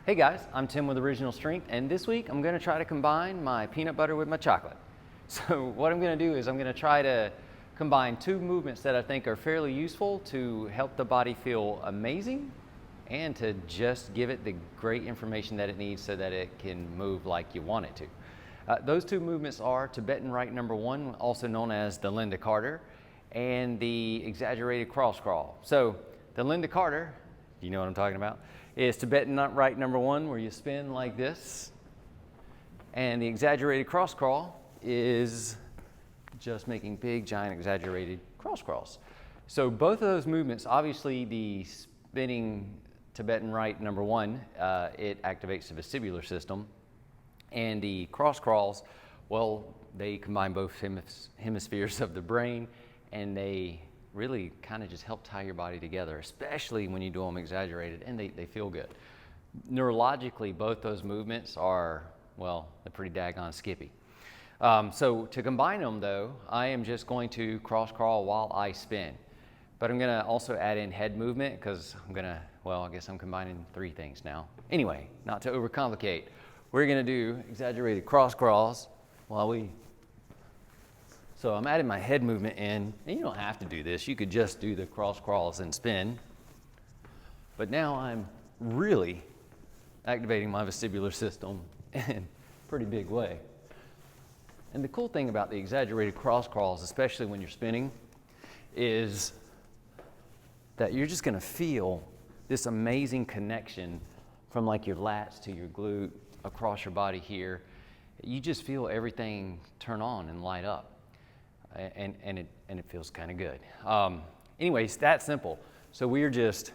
Hey guys, I'm Tim with Original Strength, and this week I'm going to try to combine my peanut butter with my chocolate. So what I'm going to do is I'm going to try to combine two movements that I think are fairly useful to help the body feel amazing and to just give it the great information that it needs so that it can move like you want it to. Those two movements are Tibetan Rite number 1, also known as the Linda Carter, and the exaggerated cross crawl. So the Linda Carter, you know what I'm talking about, is Tibetan Rite number 1, where you spin like this. And the exaggerated cross crawl is just making big, giant, exaggerated cross crawls. So both of those movements, obviously the spinning Tibetan Rite number 1, it activates the vestibular system. And the cross crawls, well, they combine both hemispheres of the brain, and they really kind of just help tie your body together, especially when you do them exaggerated, and they feel good. Neurologically, both those movements are, well, they're pretty daggone skippy. So to combine them though, I am just going to cross crawl while I spin. But I'm gonna also add in head movement because I guess I'm combining 3 things now. Anyway, not to overcomplicate, we're gonna do exaggerated cross crawls So I'm adding my head movement in, and you don't have to do this. You could just do the cross crawls and spin. But now I'm really activating my vestibular system in a pretty big way. And the cool thing about the exaggerated cross crawls, especially when you're spinning, is that you're just gonna feel this amazing connection from like your lats to your glute across your body here. You just feel everything turn on and light up. And it feels kind of good. Anyways, that simple. So we're just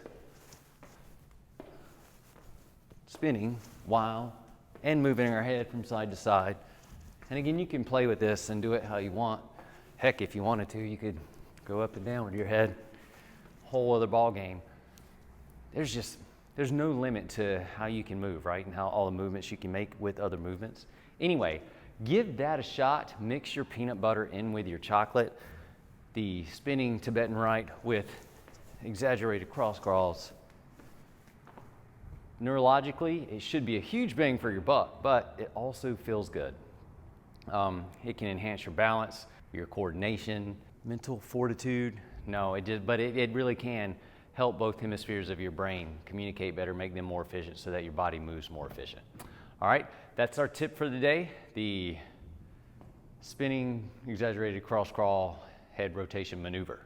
spinning and moving our head from side to side. And again, you can play with this and do it how you want. Heck, if you wanted to, you could go up and down with your head. Whole other ball game. There's no limit to how you can move, right? And how all the movements you can make with other movements. Anyway, give that a shot. Mix your peanut butter in with your chocolate. The spinning Tibetan Rite with exaggerated cross crawls. Neurologically, it should be a huge bang for your buck, but it also feels good. It can enhance your balance, your coordination, mental fortitude. But it really can help both hemispheres of your brain communicate better, make them more efficient so that your body moves more efficient. All right, that's our tip for the day, the spinning exaggerated cross crawl head rotation maneuver.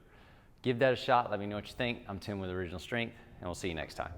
Give that a shot. Let me know what you think. I'm Tim with Original Strength, and we'll see you next time.